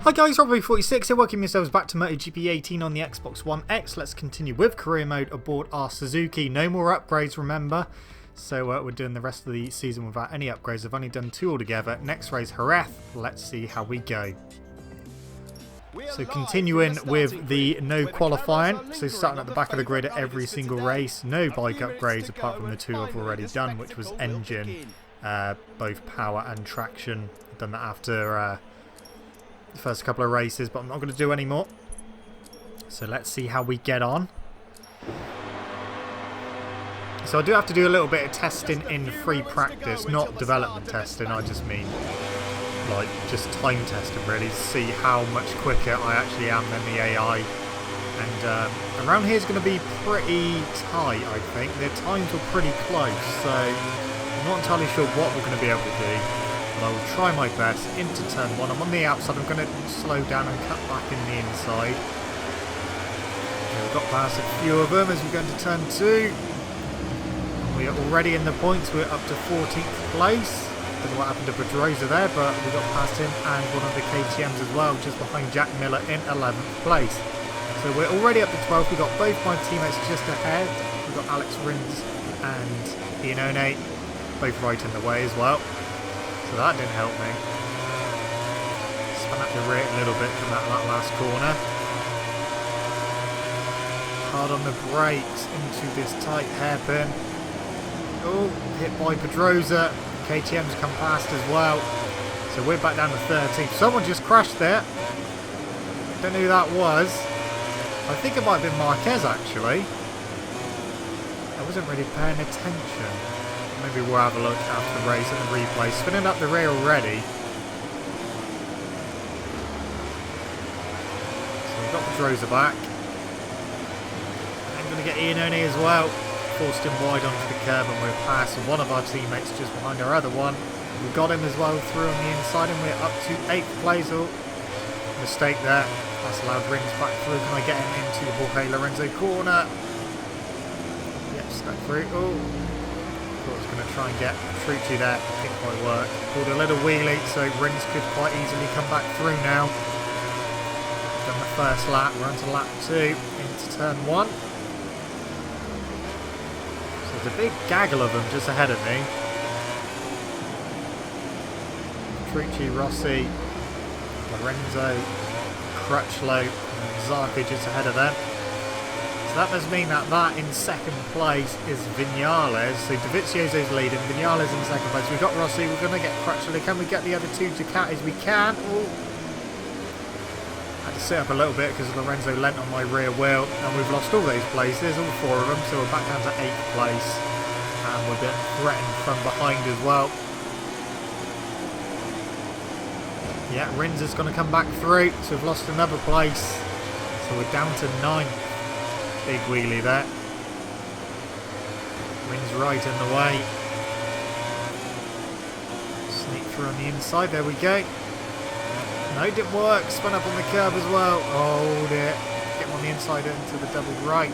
Hi guys, Robbie46 here, welcome yourselves back to MotoGP 18 on the Xbox One X. Let's continue with career mode aboard our Suzuki. No more upgrades, remember. So we're doing the rest of the season without any upgrades. I've only done 2 altogether. Next race, Jerez. Let's see how we go. So continuing with the no qualifying. So starting at the back of the grid at every single race. No bike upgrades apart from the 2 I've already done, which was engine, both power and traction. I've done that after the first couple of races, but I'm not going to do any more. So let's see how we get on. So I do have to do a little bit of testing in free practice, not development testing. I just mean like just time testing really, to see how much quicker I actually am than the AI. And around here is going to be pretty tight, I think. Their times were pretty close, so I'm not entirely sure what we're going to be able to do. I will try my best into turn 1. I'm on the outside. I'm going to slow down and cut back in the inside. Okay, we've got past a few of them as we go into turn 2. And we are already in the points. We're up to 14th place. Don't know what happened to Pedrosa there, but we got past him and one of the KTMs as well, just behind Jack Miller in 11th place. So we're already up to 12th. We've got both my teammates just ahead. We've got Alex Rins and Iannone both right in the way as well. So that didn't help me. Spun up the rear a little bit from that last corner. Hard on the brakes into this tight hairpin. Oh, hit by Pedrosa. KTM's come past as well. So we're back down to 13th. Someone just crashed there. Don't know who that was. I think it might have been Marquez actually. I wasn't really paying attention. Maybe we'll have a look after the race at the replay. Spinning up the rear already. So we've got Pedrosa back. I'm going to get Iannone as well. Forced him wide onto the curb and we're past one of our teammates just behind our other one. We've got him as well through on the inside and we're up to 8th place. Oh, mistake there. That's allowed Rins back through. Can I get him into Jorge Lorenzo corner? Yep, stuck through. Oh. I was going to try and get Petrucci there. Didn't quite work. Pulled a little wheelie, so Rins could quite easily come back through now. Done the first lap. We're on to lap 2 into turn 1. So there's a big gaggle of them just ahead of me. Petrucci, Rossi, Lorenzo, Crutchlow, and Zarco just ahead of them. That must mean that in second place is Vinales. So Dovizioso's leading, Vinales in second place. We've got Rossi, we're going to get Crutchlow. Can we get the other 2 Ducatis? We can. Ooh. Had to sit up a little bit because Lorenzo lent on my rear wheel. And we've lost all those places, all 4 of them. So we're back down to 8th place. And we're a bit threatened from behind as well. Yeah, Rins is going to come back through. So we've lost another place. So we're down to 9th. Big wheelie there. Rins right in the way. Sneak through on the inside. There we go. No, it didn't work. Spun up on the curb as well. Oh dear. Get him on the inside into the double right.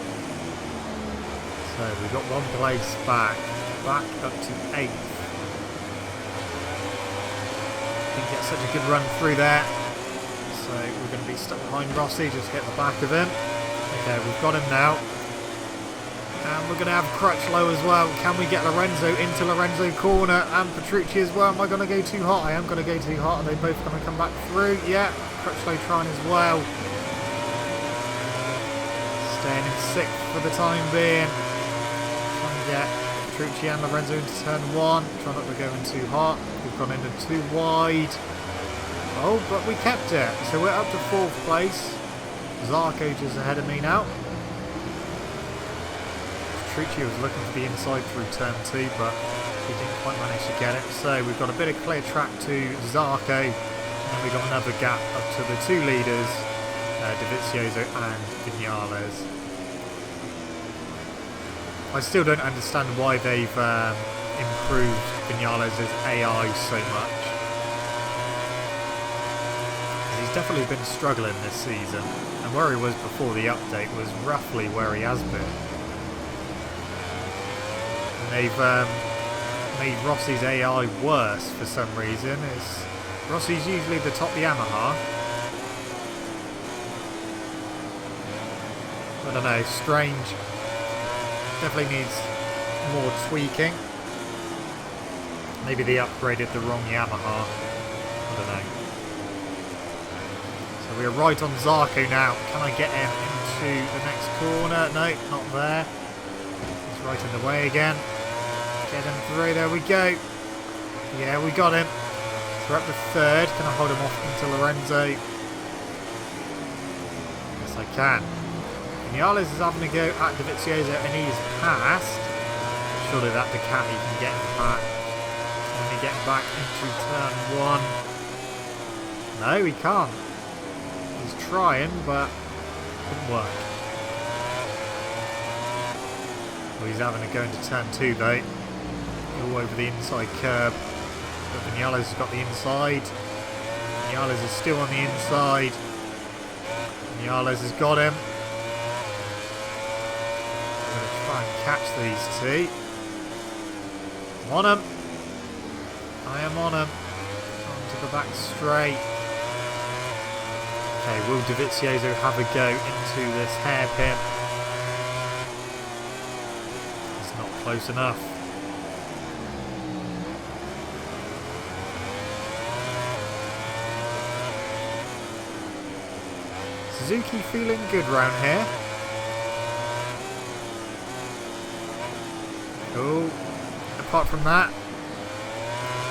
So we've got 1 place back. Back up to 8th. Didn't get such a good run through there. So we're going to be stuck behind Rossi. Just hit the back of him. Okay, we've got him now. And we're going to have Crutchlow as well. Can we get Lorenzo into Lorenzo corner? And Petrucci as well. Am I going to go too hot? I am going to go too hot. Are they both going to come back through? Yeah, Crutchlow trying as well. Staying in 6th for the time being. Trying to get Petrucci and Lorenzo into turn 1. Try not to go in too hot. We've gone into too wide. Oh, but we kept it. So we're up to 4th place. Zarco just ahead of me now. Petrucci was looking for the inside through turn 2, but he didn't quite manage to get it. So we've got a bit of clear track to Zarco, and we've got another gap up to the 2 leaders, Dovizioso and Vinales. I still don't understand why they've improved Vinales' AI so much. He's definitely been struggling this season, and where he was before the update was roughly where he has been. And they've made Rossi's AI worse for some reason. Rossi's usually the top Yamaha, I don't know, strange. Definitely needs more tweaking. Maybe they upgraded the wrong Yamaha. I don't know. So we're right on Zarco now. Can I get him into the next corner? No, not there. He's right in the way again. Get him through. There we go. Yeah, we got him. So we're up to third. Can I hold him off into Lorenzo? Yes, I can. Vinales is having a go at DEgITx and he's passed. Surely that Ducati can get him back. Can he get back into turn one? No, he can't. He's trying, but it didn't work. Well, he's having a go into turn two though. All over the inside curb. But Vinales has got the inside. Vinales is still on the inside. Vinales has got him. I'm going to try and catch these two. I'm on him. I am on him. Onto the back straight. Okay, will DEgITx have a go into this hairpin? It's not close enough. Suzuki feeling good round here. Oh, apart from that,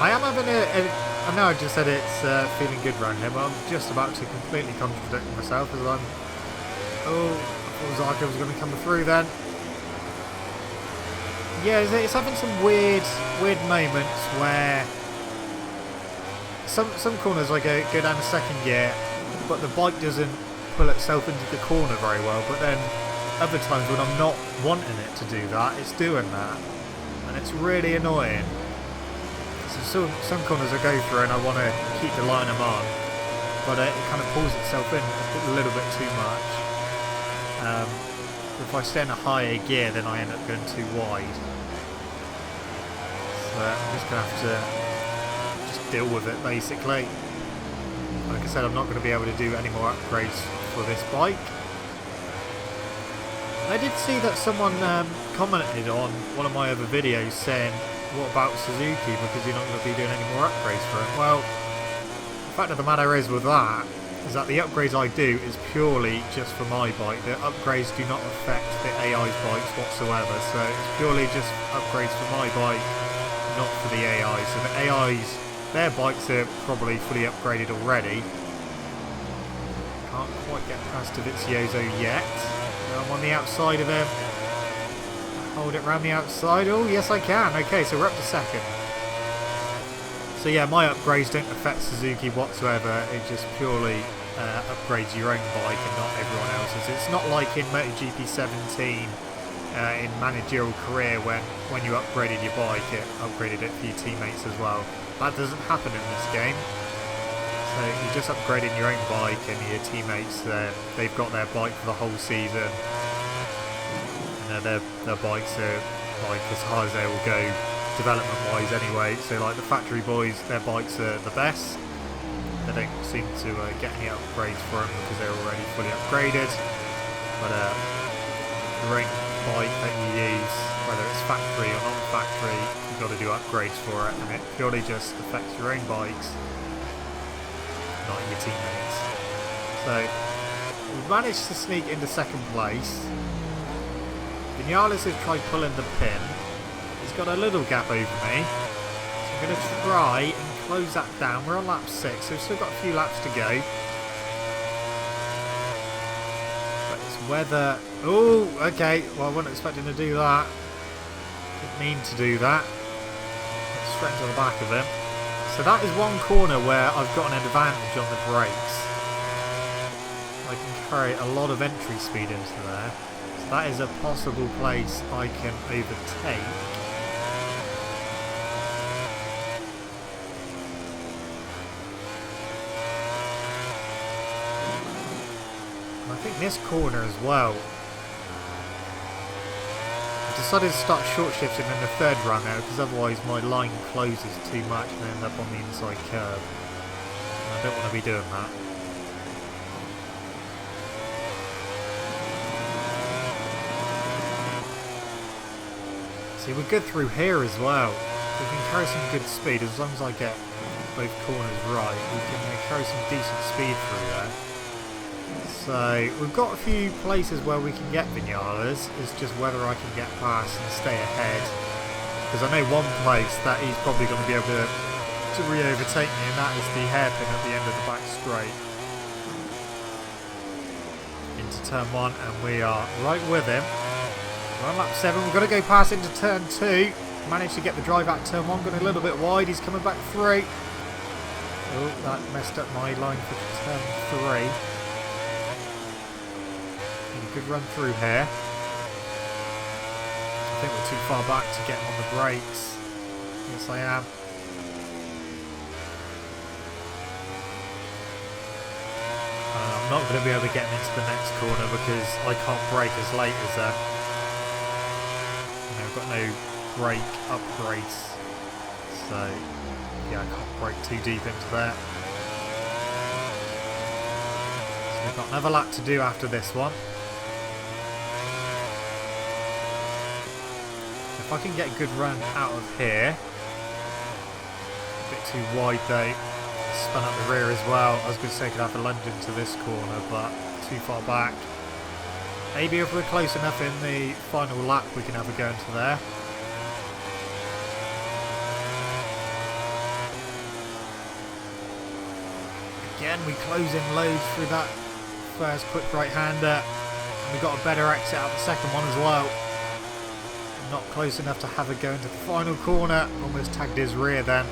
I am having I know I just said it's feeling good round here, but I'm just about to completely contradict myself as I'm... Oh, I thought Zarco was going to come through then. Yeah, it's having some weird moments where some corners I go down a second gear, but the bike doesn't pull itself into the corner very well, but then other times when I'm not wanting it to do that, it's doing that, and it's really annoying. So some corners I go through and I want to keep the line I'm on, but it kind of pulls itself in a little bit too much. If I stay in a higher gear, then I end up going too wide. So I'm just going to have to just deal with it basically. Like I said, I'm not going to be able to do any more upgrades for this bike. I did see that someone commented on one of my other videos saying, what about Suzuki, because you're not going to be doing any more upgrades for him? Well, the fact of the matter is with that, is that the upgrades I do is purely just for my bike. The upgrades do not affect the AI's bikes whatsoever, so it's purely just upgrades for my bike, not for the AI. So the AI's, their bikes are probably fully upgraded already. Can't quite get past DEgITx yet. I'm on the outside of him. Hold it round the outside. Oh, yes I can. Okay, so we're up to second. So yeah, my upgrades don't affect Suzuki whatsoever. It just purely upgrades your own bike and not everyone else's. It's not like in MotoGP 17 in managerial career when you upgraded your bike, it upgraded it for your teammates as well. That doesn't happen in this game. So you're just upgrading your own bike and your teammates, they've got their bike for the whole season. And their bikes are like as high as they will go development wise anyway. So like the factory boys, their bikes are the best. They don't seem to get any upgrades for them because they're already fully upgraded. But the own bike that you use, whether it's factory or non-factory, you've got to do upgrades for it, and it purely just affects your own bikes, not your teammates. So we've managed to sneak into second place. Vinales has tried pulling the pin. He's got a little gap over me. So I'm going to try and close that down. We're on lap 6, so we've still got a few laps to go. But it's whether... Oh, okay. Well, I wasn't expecting to do that. Didn't mean to do that. Get straight into the back of him. So that is one corner where I've got an advantage on the brakes. I can carry a lot of entry speed into there. So that is a possible place I can overtake. And I think this corner as well. I decided to start short shifting in the third run now because otherwise my line closes too much and I end up on the inside curb. And I don't want to be doing that. See, we're good through here as well. We can carry some good speed as long as I get both corners right. We can carry some decent speed through there. So we've got a few places where we can get Vinales. It's just whether I can get past and stay ahead. Because I know one place that he's probably going to be able to re-overtake me, and that is the hairpin at the end of the back straight. Into turn 1, and we are right with him. We're on lap 7. We've got to go past into turn 2. Managed to get the drive out turn 1, going a little bit wide. He's coming back through. Oh, that messed up my line for turn 3. A good run through here. I think we're too far back to get him on the brakes. Yes, I am. I'm not going to be able to get him into the next corner because I can't brake as late as that. I've got no brake upgrades. So, yeah, I can't brake too deep into that. So we've got another lap to do after this one. If I can get a good run out of here. A bit too wide though. Spun up the rear as well. I was going to say I could have a lunge into this corner, but too far back. Maybe if we're close enough in the final lap, we can have a go into there. Again, we close in loads through that first quick right-hander. And we got a better exit out the second one as well. Not close enough to have a go into the final corner. Almost tagged his rear then.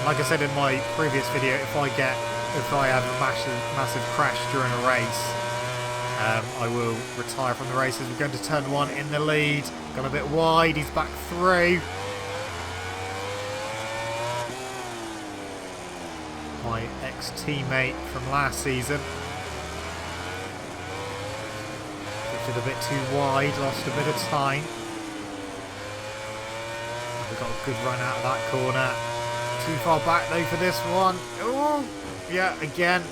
Like I said in my previous video, if I have a massive crash during a race, I will retire from the races. We're going to turn 1 in the lead. Got a bit wide. He's back through. My ex-teammate from last season. Drifted a bit too wide. Lost a bit of time. We've got a good run out of that corner. Too far back though for this one. Oh, yeah, again.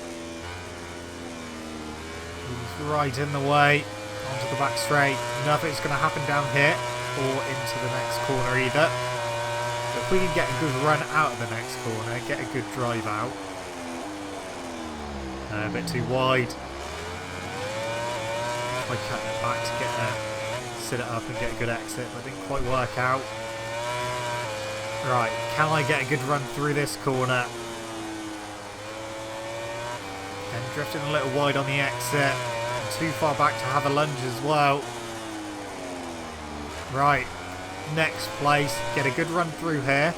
He's right in the way. Onto the back straight. Nothing's going to happen down here or into the next corner either. So if we can get a good run out of the next corner, get a good drive out. A bit too wide. Try cutting it back to get sit it up and get a good exit, but didn't quite work out. Right, can I get a good run through this corner? And drifting a little wide on the exit. And too far back to have a lunge as well. Right, next place. Get a good run through here.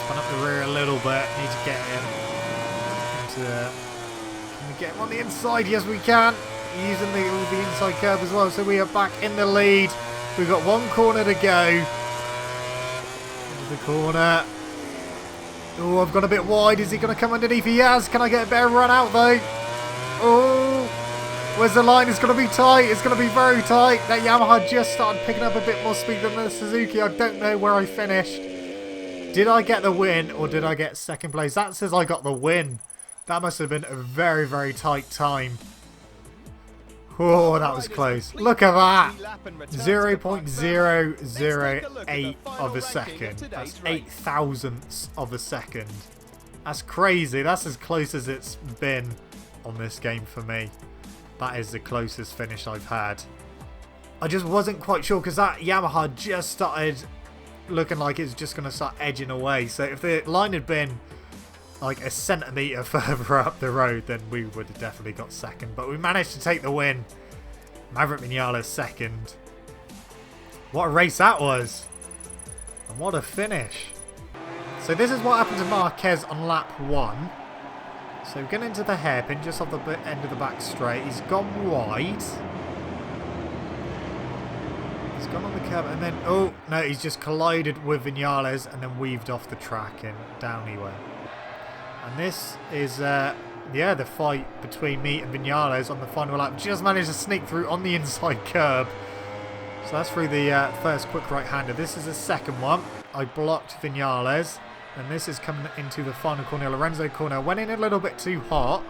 Spun up the rear a little bit. Need to get him into... Can we get him on the inside? Yes, we can. Using the inside curve as well. So we are back in the lead. We've got one corner to go. The corner. Oh, I've gone a bit wide. Is he going to come underneath? He has. Can I get a better run out though? Oh, where's the line? It's going to be tight. It's going to be very tight. That Yamaha just started picking up a bit more speed than the Suzuki. I don't know where I finished. Did I get the win or did I get second place? That says I got the win. That must have been a very, very tight time. Oh, that was close. Look at that. 0.008 of a second. That's 8 thousandths of a second. That's crazy. That's as close as it's been on this game for me. That is the closest finish I've had. I just wasn't quite sure because that Yamaha just started looking like it's just going to start edging away. So if the line had been like a centimetre further up the road, then we would have definitely got second. But we managed to take the win. Maverick Vinales second. What a race that was. And what a finish. So this is what happened to Marquez on lap 1. So getting into the hairpin just off the end of the back straight. He's gone wide. He's gone on the curb and then... Oh, no, he's just collided with Vinales and then weaved off the track and down he went. And this is, yeah, the fight between me and Vinales on the final lap. Just managed to sneak through on the inside curb. So that's through the first quick right-hander. This is the second one. I blocked Vinales. And this is coming into the final corner. Lorenzo corner. Went in a little bit too hot.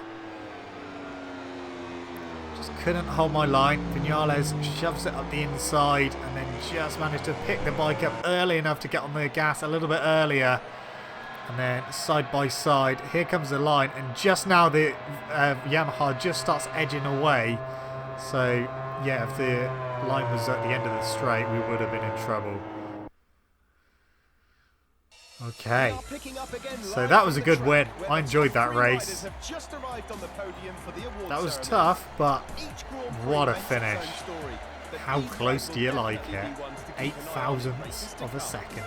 Just couldn't hold my line. Vinales shoves it up the inside and then just managed to pick the bike up early enough to get on the gas a little bit earlier. And then side by side, here comes the line, and just now the Yamaha just starts edging away. So yeah, if the line was at the end of the straight, we would have been in trouble. Okay, so that was a good win. I enjoyed that race. That was tough, but what a finish. How close do you like it? 0.008 of a second.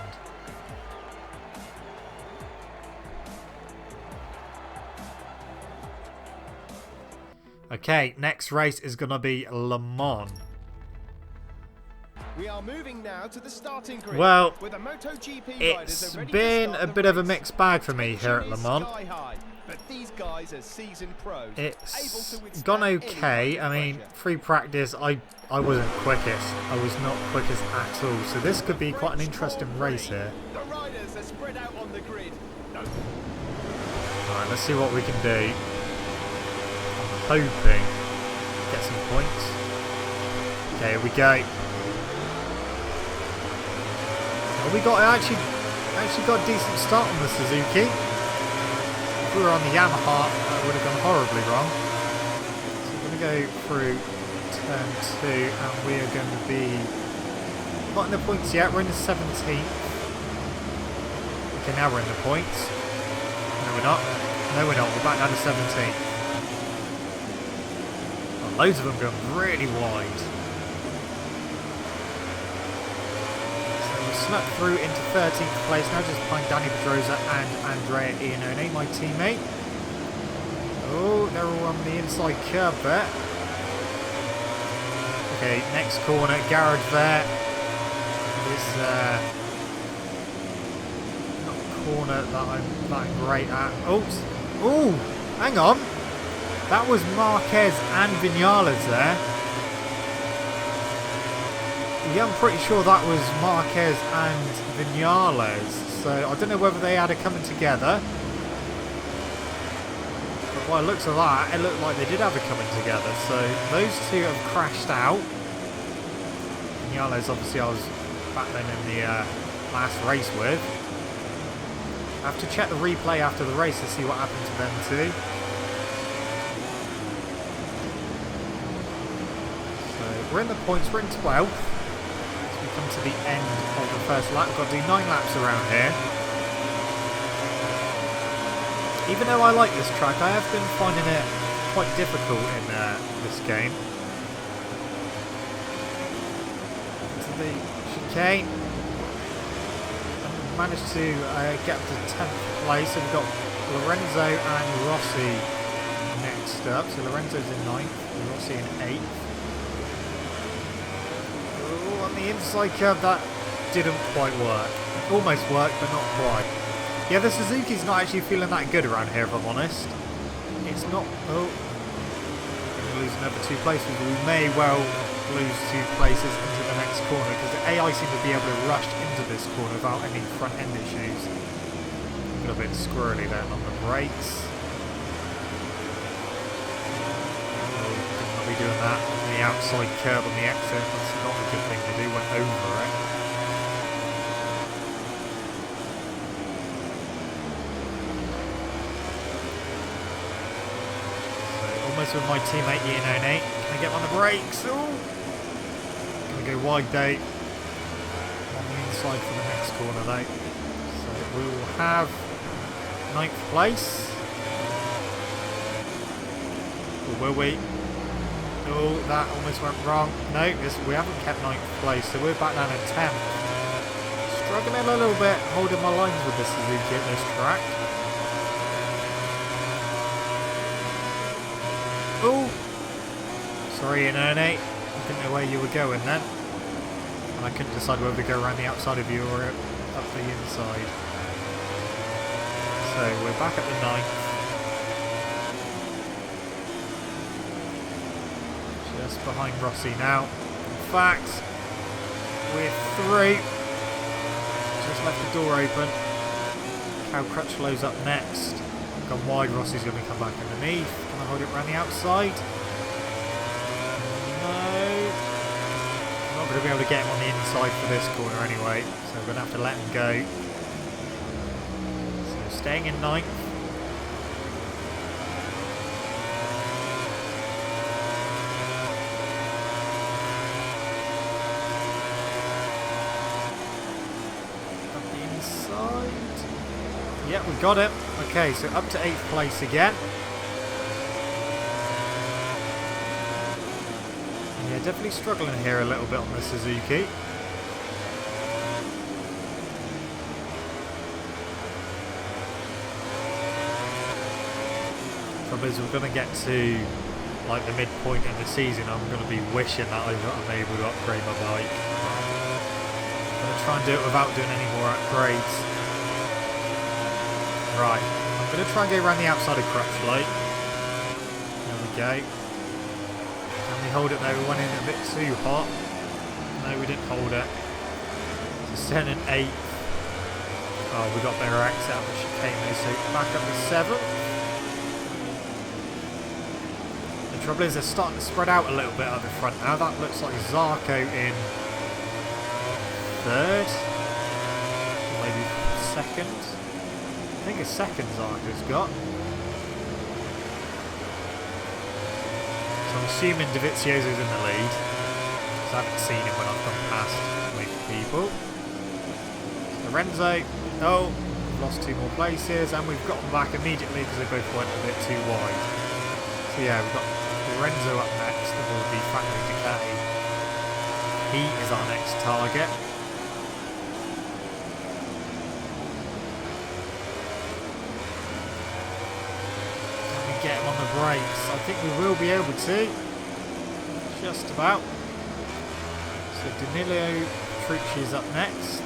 Okay, next race is going to be Le Mans. We are moving now to the starting grid. Well, with a MotoGP it's been a bit of a mixed bag for me here at Le Mans. But these guys are seasoned pros. It's gone okay. I mean, free practice, I wasn't quickest. I was not quickest at all. So this could be quite an interesting race here. The riders are spread out on the grid. Alright, let's see what we can do. I'm hoping get some points. Okay, here we go. Oh, we got actually got a decent start on the Suzuki. If we were on the Yamaha, that would have gone horribly wrong. So we're going to go through turn 2, and we are going to be not in the points yet. We're in the 17th. Okay, now we're in the points. No, we're not. No, we're not. We're back down to 17th. Oh, loads of them going really wide. Snuck through into 13th place, now just behind Danny Pedrosa and Andrea Iannone, my teammate. Oh, they're all on the inside curb there. Okay, next corner, garage there. This not a corner that I'm that great at. Oh, hang on. That was Marquez and Vinales there. Yeah, I'm pretty sure that was Marquez and Vinales, so I don't know whether they had it coming together. But by the looks of that, it looked like they did have it coming together, so those two have crashed out. Vinales, obviously, I was back then in the last race with. I have to check the replay after the race to see what happened to them too. So we're in the points, we're in 12th. Come to the end of the first lap. We've got to do 9 laps around here. Even though I like this track, I have been finding it quite difficult in this game. To the chicane. And managed to get up to 10th place. So we've got Lorenzo and Rossi next up. So Lorenzo's in 9th, Rossi in 8th. On the inside curve, that didn't quite work. Almost worked, but not quite. Yeah, the Suzuki's not actually feeling that good around here, if I'm honest. It's not... Oh. We're going to lose another 2 places. We may well lose 2 places into the next corner, because the AI seem to be able to rush into this corner without any front end issues. A little bit squirrely then on the brakes. Be doing that on the outside curb on the exit. That's not a good thing to do. Went over it. So almost with my teammate Iannone. Can I get on the brakes? Oh! Gonna go wide though. On the inside for the next corner though. So we will have 9th place. Or will we? Oh, that almost went wrong. No, we haven't kept 9th place, so we're back down at 10th. Struggling a little bit, holding my lines with the Suzuki at this track. Oh! Sorry, Iannone. I didn't know where you were going then. And I couldn't decide whether to go around the outside of you or up the inside. So, we're back at the 9th. Just behind Rossi now. In fact, we're through. Just left the door open. Cal Crutchlow's up next. Gone wide. Rossi's going to come back underneath. Can I hold it around the outside? going to be able to get him on the inside for this corner anyway, so we're going to have to let him go. So staying in 9th. Up the inside. Yeah, we got him. Okay, so up to 8th place again. Yeah, definitely struggling here a little bit on the Suzuki. Trouble is, we're going to get to like the midpoint in the season. I'm going to be wishing that I'm able to upgrade my bike. I'm going to try and do it without doing any more upgrades. Right, I'm going to try and go around the outside of Crutchlight. There we go. Can we hold it there? We went in a bit too hot. No, we didn't hold it. So 7 and 8. Oh, we got better exit out of the chicane there, so back up to 7th. The trouble is they're starting to spread out a little bit at the front now. That looks like Zarco in 3rd. Or maybe 2nd. I think it's 2nd Zarco's got. So I'm assuming DeVizioso's in the lead, because I haven't seen him when I've gone past with people. Lorenzo, oh, we've lost 2 more places, and we've got them back immediately because they both went a bit too wide. So yeah, we've got Lorenzo up next, that will be Factory Ducati. He is our next target. Get him on the brakes. I think we will be able to. Just about. So Danilo Petrucci is up next.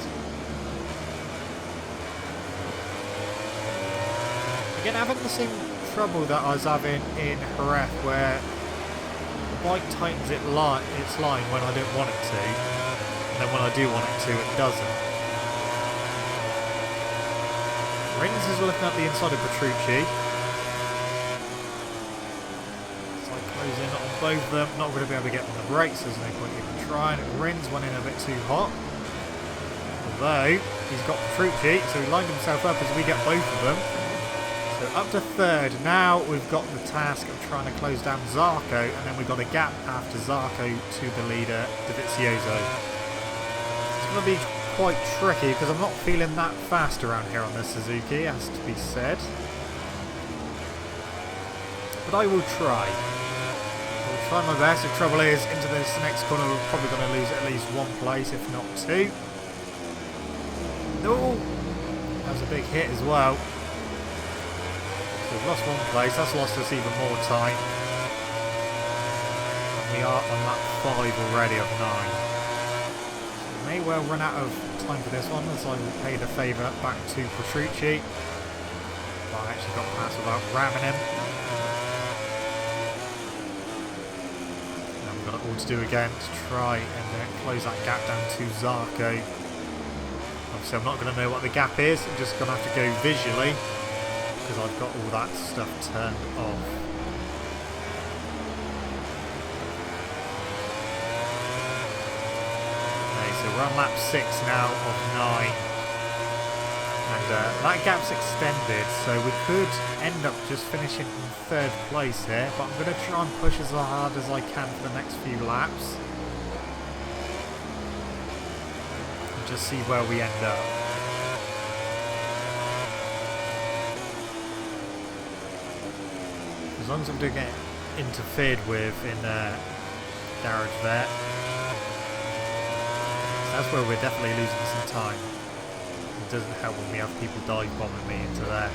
Again, having the same trouble that I was having in Jerez, where the bike tightens its line when I don't want it to, and then when I do want it to, it doesn't. Rins is looking at the inside of Petrucci. In on both of them, not going to be able to get on the brakes, there's no point even trying. Rins went in a bit too hot, although he's got Petrucci, so he lined himself up as we get both of them. So up to 3rd. Now we've got the task of trying to close down Zarco, and then we've got a gap after Zarco to the leader, DeVizioso. It's going to be quite tricky because I'm not feeling that fast around here on the Suzuki, has to be said, but I will try. Try my best. The trouble is, into this next corner we're probably going to lose at least 1 place, if not 2. No, that was a big hit as well. So we've lost 1 place. That's lost us even more time. And we are on lap 5 already of 9. So we may well run out of time for this one, as I will pay the favour back to Petrucci. But I actually got past without ramming him. All to do again to try and close that gap down to Zarco. Obviously I'm not going to know what the gap is, I'm just going to have to go visually because I've got all that stuff turned off. Okay, so we're on lap 6 now of 9. And that gap's extended, so we could end up just finishing in 3rd place here, but I'm going to try and push as hard as I can for the next few laps. And just see where we end up. As long as I'm doing it interfered with in the garage there. So that's where we're definitely losing some time. It doesn't help when we have people dive bombing me into there.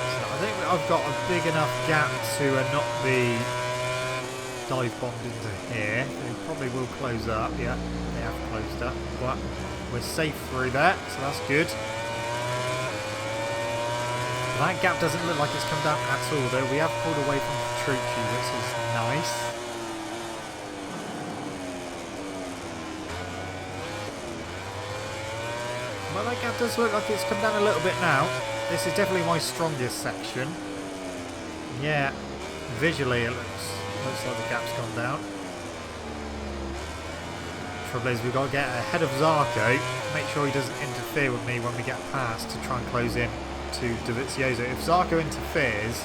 So I think I've got a big enough gap to not be dive bombed into here. They probably will close up. Yeah, they have closed up, but we're safe through there, so that's good. That gap doesn't look like it's come down at all, though. We have pulled away from Petrucci, which is nice. Well, that gap does look like it's come down a little bit now. This is definitely my strongest section. Yeah, visually it looks Looks like the gap's gone down. Trouble is we've got to get ahead of Zarco, make sure he doesn't interfere with me when we get past to try and close in to DeVizioso. If Zarco interferes,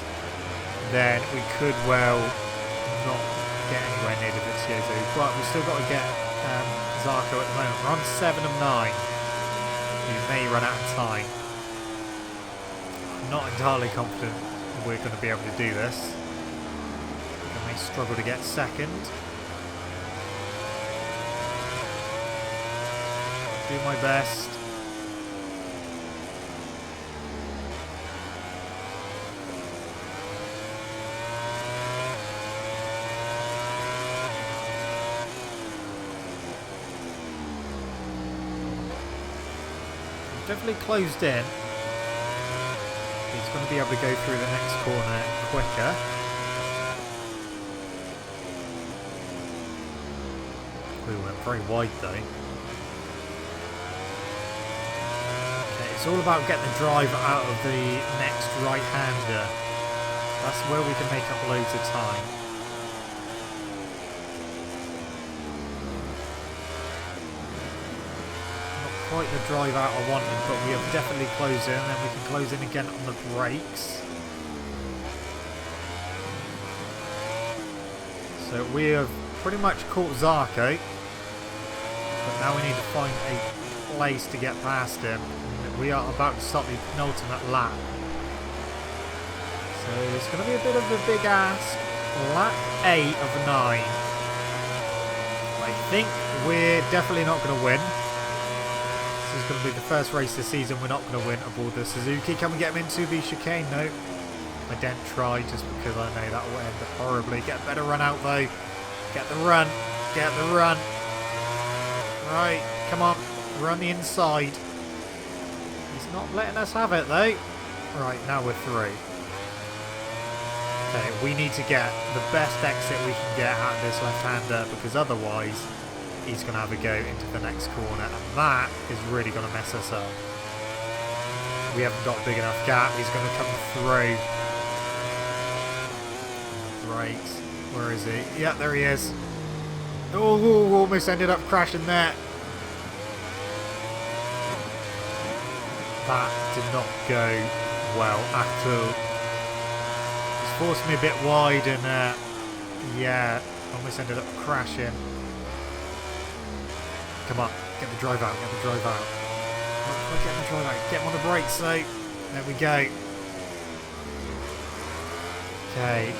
then we could well not get anywhere near DeVizioso, but we've still got to get Zarco at the moment. We're on 7 of 9. We may run out of time. I'm not entirely confident we're going to be able to do this. We may struggle to get second. Do my best. Definitely closed in. He's going to be able to go through the next corner quicker. We went very wide though. Okay, it's all about getting the driver out of the next right-hander. That's where we can make up loads of time. Quite the drive out I wanted, but we have definitely closed in, and then we can close in again on the brakes. So we have pretty much caught Zarco, but now we need to find a place to get past him. We are about to start the penultimate lap. So it's going to be a bit of a big ask. Lap 8 of 9. I think we're definitely not going to win. This is going to be the first race this season we're not going to win aboard the Suzuki. Can we get him into the chicane? No. I didn't try just because I know that will end horribly. Get a better run out though. Get the run. Get the run. Right. Come on. Run the inside. He's not letting us have it though. Right. Now we're through. Okay. We need to get the best exit we can get out of this left-hander because otherwise he's going to have a go into the next corner, and that is really going to mess us up. We haven't got a big enough gap. He's going to come through. Right, where is he? Yeah, there he is. Oh, almost ended up crashing there. That did not go well at all. He's forced me a bit wide, and yeah, almost ended up crashing. Come on, get the drive out, get the drive out. Get the drive out, get him on the brakes, so there we go. Okay,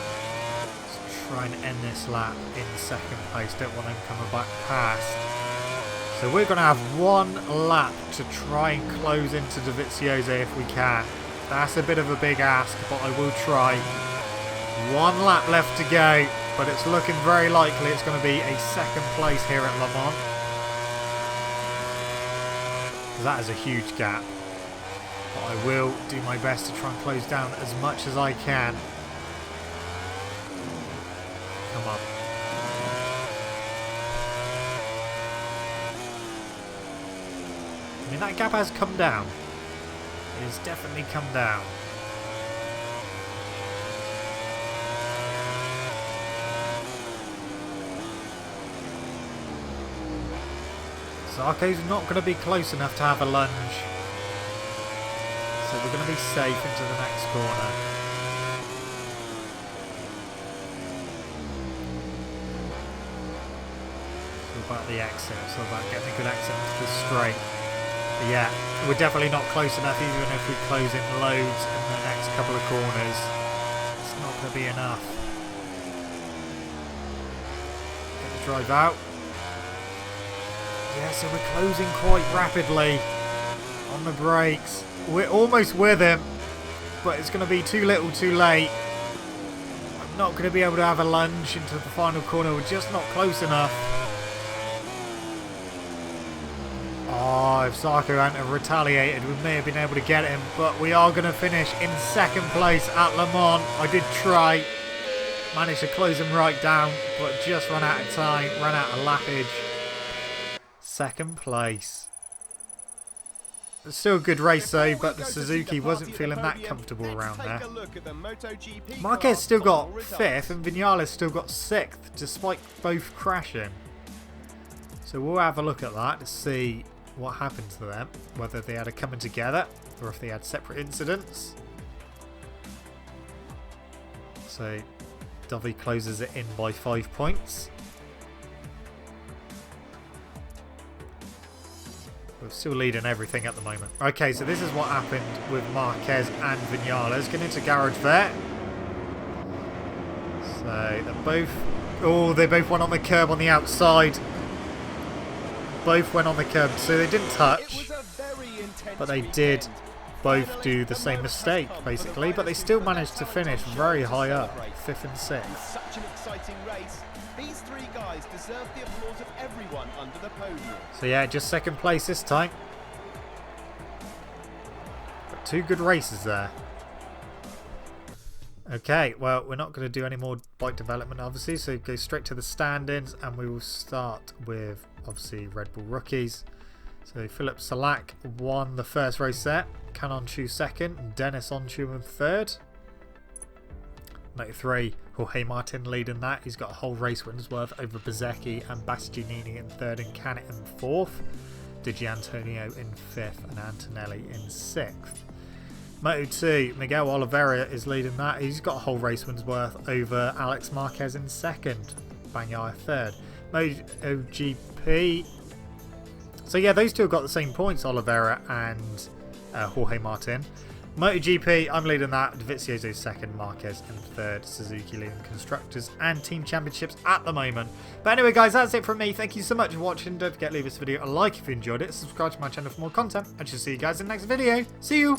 let's try and end this lap in second place. Don't want him coming back past. So we're going to have one lap to try and close into DeVizioso if we can. That's a bit of a big ask, but I will try. One lap left to go, but it's looking very likely it's going to be a second place here at Le Mans. That is a huge gap, but I will do my best to try and close down as much as I can. Come on. I mean, that gap has come down. It has definitely come down. Zarco's not going to be close enough to have a lunge. So we're going to be safe into the next corner. It's all about the exit. It's all about getting a good exit into the straight. But yeah, we're definitely not close enough even if we close in loads in the next couple of corners. It's not going to be enough. Get the drive out. Yeah, so we're closing quite rapidly on the brakes. We're almost with him, but it's going to be too little too late. I'm not going to be able to have a lunge into the final corner. We're just not close enough. Oh, if Zarco hadn't have retaliated, we may have been able to get him, but we are going to finish in second place at Le Mans. I did try, managed to close him right down, but just run out of time, ran out of lappage. Second place. Still a good race though, but the Suzuki wasn't feeling that comfortable around there. Marquez still got 5th and Vinales still got 6th, despite both crashing. So we'll have a look at that to see what happened to them, whether they had a coming together or if they had separate incidents. So Dovey closes it in by 5 points. We're still leading everything at the moment. Okay, so this is what happened with Marquez and Vinales. Getting into garage there. So they're both... Oh, they both went on the curb on the outside. Both went on the curb, so they didn't touch. But they did both do the same mistake, basically. But they still managed to finish very high up, 5th and 6th. Such an exciting race. These 3 guys deserve the applause of everyone under the podium. So yeah, just 2nd place this time. But 2 good races there. Okay, well, we're not going to do any more bike development, obviously, so go straight to the stand-ins, and we will start with, obviously, Red Bull rookies. So Philip Salak won the first race set, Can Onshu 2nd, Dennis Onshu in 3rd. Moto 3, Jorge Martin leading that. He's got a whole race wins worth over Bezzecchi and Bastianini in 3rd and Canet in 4th. Di Gianantonio in 5th and Antonelli in 6th. Moto 2, Miguel Oliveira is leading that. He's got a whole race wins worth over Alex Marquez in 2nd. Bagnaia 3rd. MotoGP. So yeah, those 2 have got the same points, Oliveira and Jorge Martin. MotoGP, I'm leading that. Dovizioso 2nd, Marquez in 3rd, Suzuki leading Constructors and Team Championships at the moment. But anyway guys, that's it from me. Thank you so much for watching. Don't forget to leave this video a like if you enjoyed it. Subscribe to my channel for more content. I shall see you guys in the next video. See you!